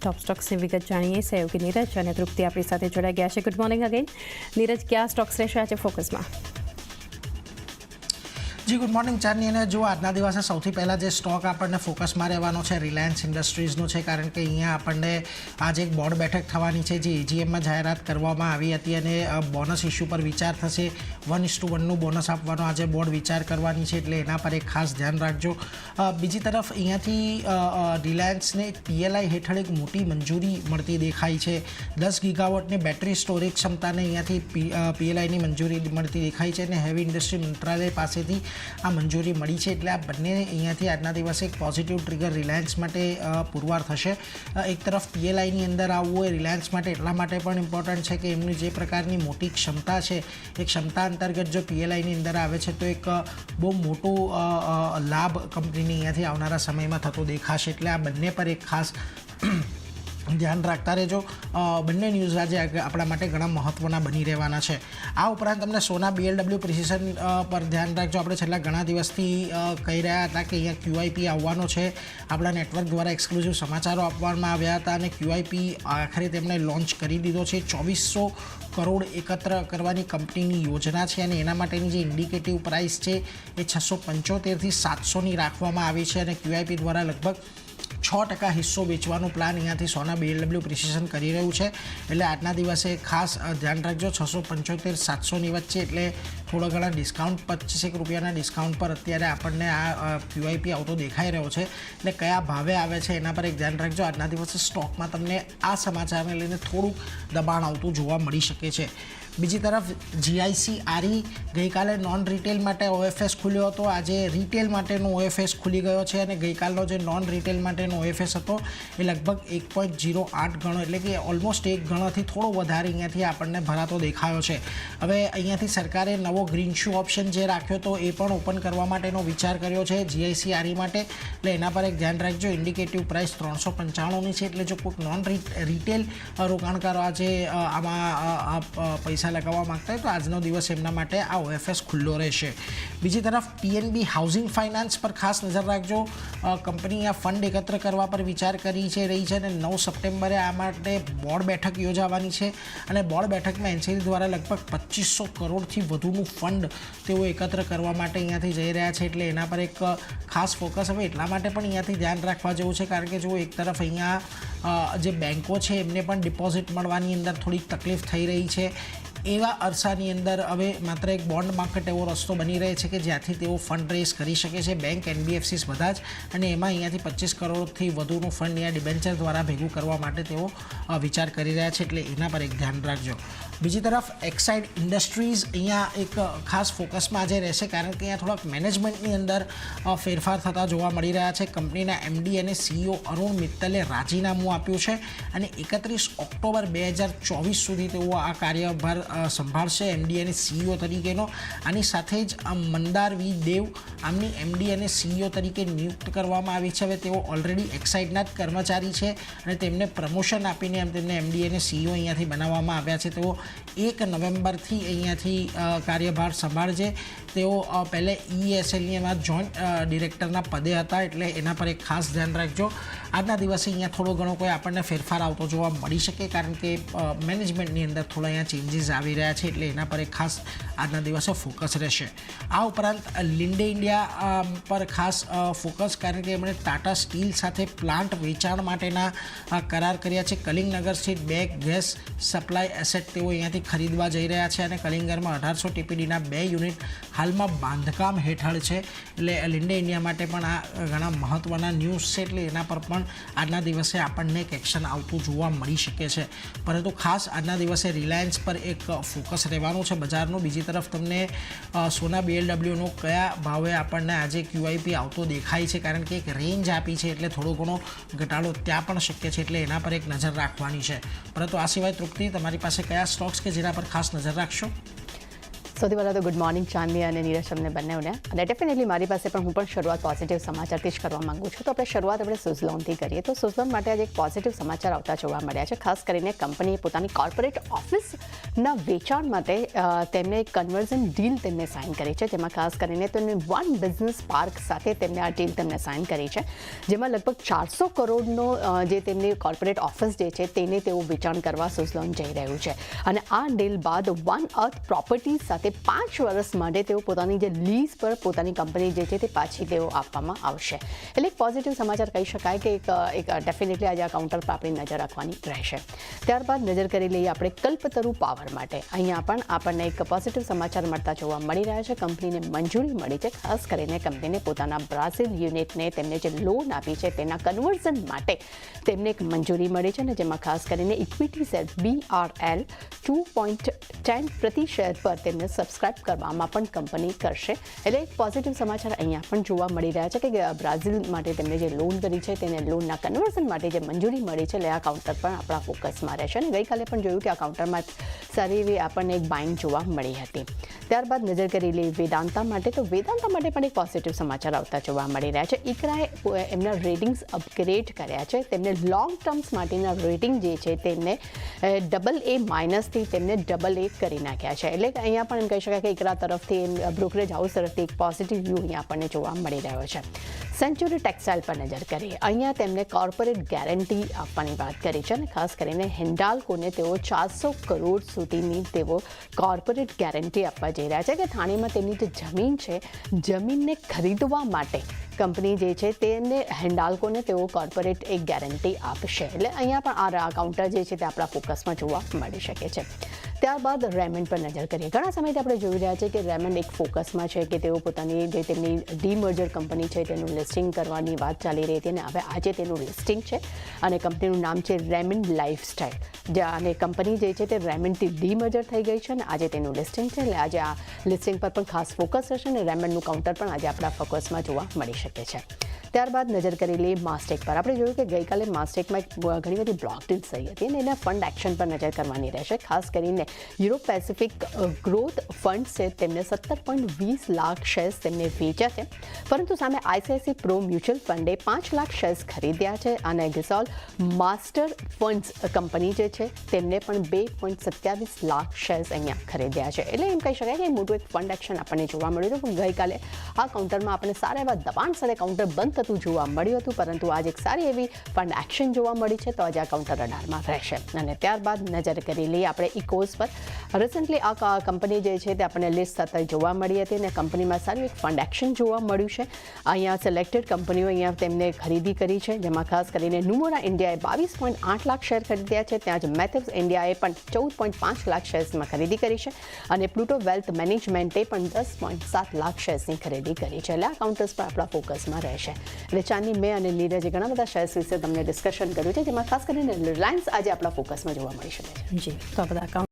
Top stocks ની વિગત જાણીએ સહયોગી નીરજ અને તૃપ્તિ આપણી સાથે જોડાઈ ગયા છે. Good morning again. નીરજ, કયા સ્ટોક્સ રહેશે આજે ફોકસમાં? જી ગુડ મોર્નિંગ ચાંદની. અને જો આજના દિવસે સૌથી પહેલાં જે સ્ટોક આપણને ફોકસમાં રહેવાનો છે રિલાયન્સ ઇન્ડસ્ટ્રીઝનો છે, કારણ કે અહીંયા આપણને આજે એક બોર્ડ બેઠક થવાની છે જે એજીએમમાં જાહેરાત કરવામાં આવી હતી અને બોનસ ઇસ્યુ પર વિચાર થશે. 1:1નું બોનસ આપવાનો આજે બોર્ડ વિચાર કરવાની છે, એટલે એના પર એક ખાસ ધ્યાન રાખજો. બીજી તરફ અહીંયાથી રિલાયન્સને એક પીએલઆઈ હેઠળ એક મોટી મંજૂરી મળતી દેખાય છે. 10 ગીગાવોટની બેટરી સ્ટોરેજ ક્ષમતાને અહીંયાથી પીએલઆઈની મંજૂરી મળતી દેખાય છે અને હેવી ઇન્ડસ્ટ્રી મંત્રાલય પાસેથી આ મંજૂરી મળી છે, એટલે આ બંને અહીંયાથી આજના દિવસે એક પોઝિટિવ ટ્રિગર રિલાયન્સ માટે પુરવાર થશે. એક તરફ પીએલઆઈની અંદર આવવું એ રિલાયન્સ માટે એટલા માટે પણ ઇમ્પોર્ટન્ટ છે કે એમની જે પ્રકારની મોટી ક્ષમતા છે એ ક્ષમતા અંતર્ગત જો પીએલઆઈની અંદર આવે છે તો એક બહુ મોટો લાભ કંપનીને અહીંયાથી આવનારા સમયમાં થતો દેખાશે, એટલે આ બંને પર એક ખાસ ધ્યાન રાખતા રહેજો. બંને ન્યૂઝ આજે આપણા માટે ઘણા મહત્ત્વના બની રહેવાના છે. આ ઉપરાંત તમને સોના બીએલડબ્લ્યુ પ્રિસિઝન પર ધ્યાન રાખજો. આપણે છેલ્લા ઘણા દિવસથી કહી રહ્યા હતા કે અહીંયા ક્યુઆઈપી આવવાનો છે. આપણા નેટવર્ક દ્વારા એક્સક્લુઝિવ સમાચારો આપવામાં આવ્યા હતા અને ક્યુઆઈપી આખરે તેમણે લોન્ચ કરી દીધો છે. 2400 કરોડ એકત્ર કરવાની કંપનીની યોજના છે અને એના માટેની જે ઇન્ડિકેટિવ પ્રાઇસ છે એ 675થી 700ની રાખવામાં આવી છે અને ક્યુઆઈપી દ્વારા લગભગ 6% હિસ્સો વેચવાનો પ્લાન અહીંયાથી સોના બીએલડબ્લ્યુ પ્રિસિઝન કરી રહ્યું છે, એટલે આજના દિવસે ખાસ ધ્યાન રાખજો. 675-700ની વચ્ચે, એટલે થોડા ઘણા ડિસ્કાઉન્ટ, 25 રૂપિયાના ડિસ્કાઉન્ટ પર અત્યારે આપણને આ ક્યુઆઈપી આવતો દેખાઈ રહ્યો છે, એટલે કયા ભાવે આવે છે એના પર એક ધ્યાન રાખજો. આજના દિવસે સ્ટોકમાં તમને આ સમાચારને લઈને થોડુંક દબાણ આવતું જોવા મળી શકે છે. બીજી તરફ જીઆઈસીઆરઈ ગઈકાલે નોન રિટેલ માટે ઓએફએસ ખુલ્યો હતો. આજે રિટેલ માટેનો ઓએફએસ ખુલી ગયો છે અને ગઈકાલનો જે નોન રિટેલ માટેનો ઓએફએસ હતો એ લગભગ 1.08 ગણો, એટલે કે ઓલમોસ્ટ 1 ગણોથી થોડો વધારે અહીંયાથી આપણને ભરાતો દેખાયો છે. હવે અહીંયાથી સરકારે નવો ગ્રીન શૂ ઓપ્શન જે રાખ્યો હતો એ પણ ઓપન કરવા માટેનો વિચાર કર્યો છે જીઆઈસીઆરઈ માટે, એટલે એના પર એક ધ્યાન રાખજો. ઇન્ડિકેટિવ પ્રાઇસ 395ની છે, એટલે જો કોઈક નોન રિટેલ રોકાણકારો આજે આમાં પૈસા લગાવવા માંગતા હોય તો આજનો દિવસ એમના માટે આ ઓએફએસ ખુલ્લો રહેશે. બીજી તરફ પીએનબી હાઉસિંગ ફાઇનાન્સ પર ખાસ નજર રાખજો. કંપની આ ફંડ એકત્ર કરવા પર વિચાર કરી રહી છે અને 9 સપ્ટેમ્બરે આ માટે બોર્ડ બેઠક યોજાવાની છે અને બોર્ડ બેઠકમાં એનસીડી દ્વારા લગભગ 2500 કરોડથી વધુનું ફંડ તેઓ એકત્ર કરવા માટે અહીંયાથી જઈ રહ્યા છે, એટલે એના પર એક ખાસ ફોકસ હવે એટલા માટે પણ અહીંયાથી ધ્યાન રાખવા જેવું છે, કારણ કે જો એક તરફ અહીંયા જે બેન્કો છે એમને પણ ડિપોઝિટ મળવાની અંદર થોડીક તકલીફ થઈ રહી છે. એવા અરસાની અંદર હવે માત્ર એક બોન્ડ માર્કેટ એવો રસ્તો બની રહે છે કે જ્યાંથી તેઓ ફંડ રેઝ કરી શકે છે, બેંક, એનબીએફસીસ બધા જ, અને એમાં અહીંયાથી 25 કરોડથી વધુનું ફંડ અહીંયા ડિબેન્ચર દ્વારા ભેગું કરવા માટે તેઓ વિચાર કરી રહ્યા છે, એટલે એના પર એક ધ્યાન રાખજો. બીજી તરફ એક્સાઇડ ઇન્ડસ્ટ્રીઝ અહીંયા એક ખાસ ફોકસમાં આજે રહેશે, કારણ કે અહીંયા થોડાક મેનેજમેન્ટની અંદર ફેરફાર થતા જોવા મળી રહ્યા છે. કંપનીના એમડી અને સીઈઓ અરુણ મિત્તલે રાજીનામું આપ્યું છે અને 31 ઓક્ટોબર 2024 સુધી તેઓ આ કાર્યભાર સંભાળશે એમડી અને સીઈઓ તરીકેનો. આની સાથે જ મંદાર વી દેવ આમની એમડી અને સીઈઓ તરીકે નિયુક્ત કરવામાં આવી છે. હવે તેઓ ઓલરેડી એક્સાઇડના જ કર્મચારી છે અને તેમને પ્રમોશન આપીને તેમને એમડી અને સીઈઓ અહીંયાથી બનાવવામાં આવ્યા છે. તેઓ 1 નવેમ્બરથી અહીંયાથી કાર્યભાર સંભાળશે. તેઓ પહેલે ઈએસએલમાં જોઈન્ટ ડિરેક્ટરના પદે હતા, એટલે એના પર એક ખાસ ધ્યાન રાખજો. આજના દિવસે અહીંયા થોડો ઘણો કોઈ આપણને ફેરફાર આવતો જોવા મળી શકે, કારણ કે મેનેજમેન્ટની અંદર થોડા અહીંયા ચેન્જીસ આવી રહ્યા છે, એટલે એના પર એક ખાસ આજના દિવસે ફોકસ રહેશે. આ ઉપરાંત લિન્ડે ઇન્ડિયા પર ખાસ ફોકસ, કારણ કે એમણે ટાટા સ્ટીલ સાથે પ્લાન્ટ વેચાણ માટેના કરાર કર્યા છે. કલિંગનગર સ્થિત 2 ગેસ સપ્લાય એસેટ તેઓ અહીંયાથી ખરીદવા જઈ રહ્યા છે અને કલિંગરમાં 1800 ટીપીડીના 2 યુનિટ હાલમાં બાંધકામ હેઠળ છે, એટલે લિન્ડે ઇન્ડિયા માટે પણ આ ઘણા મહત્ત્વના ન્યૂઝ છે, એટલે એના પર પણ આજના દિવસે આપણને એક એક્શન આવતું જોવા મળી શકે છે. પરંતુ ખાસ આજના દિવસે રિલાયન્સ પર એક ફોકસ રહેવાનું છે બજારનું. બીજી તરફ તમને સોના બીએલડબ્લ્યુનો કયા ભાવે આપણને આજે ક્યુઆઈપી આવતો દેખાય છે, કારણ કે એક રેન્જ આપી છે, એટલે થોડો ઘણો ઘટાડો ત્યાં પણ શક્ય છે, એટલે એના પર એક નજર રાખવાની છે. પરંતુ આ સિવાય તૃપ્તિ, તમારી પાસે કયા સ્ટોક્સ કે જેના પર ખાસ નજર રાખશો? સૌથી પહેલાં તો ગુડ મોર્નિંગ ચાંદની અને નીરજ અમને બંનેઓને. અને ડેફિનેટલી મારી પાસે પણ હું પણ શરૂઆત પોઝિટિવ સમાચારથી જ કરવા માંગુ છું. તો આપણે શરૂઆત સુઝલોનથી કરીએ. તો સુઝલોન માટે આજે એક પોઝિટિવ સમાચાર આવતા જોવા મળ્યા છે. ખાસ કરીને કંપનીએ પોતાની કોર્પોરેટ ઓફિસના વેચાણ માટે તેમને એક કન્વર્ઝન ડીલ તેમને સાઇન કરી છે. જેમાં ખાસ કરીને તેમને વન બિઝનેસ પાર્ક સાથે તેમને આ ડીલ તેમને સાઇન કરી છે. જેમાં લગભગ 400 કરોડનો જે તેમની કોર્પોરેટ ઓફિસ જે છે તેને તેઓ વેચાણ કરવા સુઝલોન જઈ રહ્યું છે. અને આ ડીલ બાદ વન અર્થ પ્રોપર્ટી સાથે 5 વર્ષ માટે તેઓ પોતાની જે લીઝ પર પોતાની કંપની જે છે તે પાછી તેઓ આપવામાં આવશે. એટલે એક પોઝિટિવ સમાચાર કહી શકાય કે એક ડેફિનેટલી આજે આ કાઉન્ટર પર આપણી નજર રાખવાની રહેશે. ત્યારબાદ નજર કરી લઈએ આપણે કલ્પતરુ પાવર માટે. અહીંયા પણ આપણને એક પોઝિટિવ સમાચાર મળતા જોવા મળી રહ્યા છે. કંપનીને મંજૂરી મળી છે. ખાસ કરીને કંપનીને પોતાના બ્રાઝિલ યુનિટને તેમને જે લોન આપી છે તેના કન્વર્ઝન માટે તેમને એક મંજૂરી મળી છે. અને જેમાં ખાસ કરીને ઇક્વિટી શેર BRL 2.10 પ્રતિ શેર પર તેમને સબસ્ક્રાઇબ કરવામાં પણ કંપની કરશે. એટલે એક પોઝિટિવ સમાચાર અહીંયા પણ જોવા મળી રહ્યા છે કે બ્રાઝિલ માટે તેમને જે લોન કરી છે તેને લોનના કન્વર્ઝન માટે જે મંજૂરી મળી છે એટલે આ કાઉન્ટર પણ આપણા ફોકસમાં રહેશે. અને ગઈકાલે પણ જોયું કે આ કાઉન્ટરમાં સારી એવી આપણને એક બાઇંગ જોવા મળી હતી. ત્યારબાદ નજર કરી લઈએ વેદાંતા માટે. તો વેદાંતા માટે પણ એક પોઝિટિવ સમાચાર આવતા જોવા મળી રહ્યા છે. ઇકરાએ એમના રેટિંગ્સ અપગ્રેડ કર્યા છે. તેમને લોંગ ટર્મ્સ માટેના રેટિંગ જે છે તેમને AA- થી તેમને AA કરી નાખ્યા છે. એટલે કે અહીંયા પણ એમ કહી શકાય કે ઇકરા તરફથી બ્રોકરેજ હાઉસ તરફથી એક પોઝિટિવ વ્યૂ અહીંયા આપણને જોવા મળી રહ્યો છે. સેન્ચુરી ટેક્સટાઇલ પર નજર કરીએ. અહીંયા તેમને કોર્પોરેટ ગેરંટી આપવાની વાત કરી છે. અને ખાસ કરીને હિન્ડાલ્કોને તેઓ 400 કરોડ સુધીની તેઓ કોર્પોરેટ ગેરંટી આપવા જઈ રહ્યા છે કે થાણીમાં તેમની જે જમીન છે જમીનને ખરીદવા માટે કંપની જે છે તેને હિન્ડાલ્કોને તેઓ કોર્પોરેટ એક ગેરંટી આપશે. એટલે અહીંયા પણ આ કાઉન્ટર જે છે તે આપણા ફોકસમાં જોવા મળી શકે છે. ત્યારબાદ રેમન્ડ પર નજર કરીએ. ઘણા સમયથી આપણે જોઈ રહ્યા છે કે રેમન્ડ એક ફોકસમાં છે કે તેઓ પોતાની જે તેમની ડીમર્જર કંપની છે તેનું લિસ્ટિંગ કરવાની વાત ચાલી રહી હતી. અને હવે આજે તેનું લિસ્ટિંગ છે અને કંપનીનું નામ છે રેમન્ડ લાઇફસ્ટાઇલ. અને કંપની જે છે તે રેમન્ડથી ડીમર્જર થઈ ગઈ છે અને આજે તેનું લિસ્ટિંગ છે. એટલે આજે આ લિસ્ટિંગ પર પણ ખાસ ફોકસ રહેશે અને રેમન્ડનું કાઉન્ટર પણ આજે આપણા ફોકસમાં જોવા મળી શકે છે. ત્યારબાદ નજર કરી લઈએ માસ્ટેક પર. આપણે જોયું કે ગઈકાલે માસ્ટેકમાં ઘણી બધી બ્લોક ડીલ્સ થઈ હતી અને એના ફંડ એક્શન પર નજર કરવાની રહેશે. ખાસ કરીને યુરોપ પેસિફિક ગ્રોથ ફંડ છે તેમને 17.20 લાખ શેર્સ તેમને વેચ્યા છે. પરંતુ સામે ICICI pro mutual funday 5 lakh shares ખરીદ્યા છે. અને ગિસોલ માસ્ટર ફંડ્સ કંપની જે છે તેમને પણ 2.27 લાખ શેર્સ અહીંયા ખરીદ્યા છે. એટલે એમ કહી શકાય કે મોટું એક ફંડ એક્શન આપણને જોવા મળ્યું હતું. ગઈકાલે આ કાઉન્ટરમાં આપણને સારા એવા દબાણ સાથે કાઉન્ટર બંધ થતું જોવા મળ્યું હતું. પરંતુ આજે એક સારી એવી ફંડ એક્શન જોવા મળી છે તો આજે આ કાઉન્ટર રડારમાં રહેશે. અને ત્યારબાદ નજર કરી લઈએ આપણે ઇકોઝ પર. રિસન્ટલી આ કંપની જે છે તે આપણને લિસ્ટ થતા જોવા મળી હતી અને કંપનીમાં સારું એક ફંડ એક્શન જોવા મળ્યું છે. અહીંયા સિલેક્ટેડ કંપનીઓ અહીંયા તેમને ખરીદી કરી છે. જેમાં ખાસ કરીને નુમોરા ઇન્ડિયાએ 22.8 લાખ શેર ખરીદ્યા છે. ત્યાં જ મેથિવ્સ ઇન્ડિયાએ પણ 14.5 લાખ શેર્સમાં ખરીદી કરી છે. અને પ્લુટો વેલ્થ મેનેજમેન્ટે પણ 10.7 લાખ શેર્સની ખરીદી કરી છે. એટલે આ કાઉન્ટર્સ પર આપણા ફોકસમાં રહેશે. એટલે ચાંદની, મેં અને નીરજે ઘણા બધા શેર્સ વિશે તમને ડિસ્કશન કર્યું છે જેમાં ખાસ કરીને રિલાયન્સ આજે આપણા ફોકસમાં જોવા મળી શકે છે. જી, તો આ બધા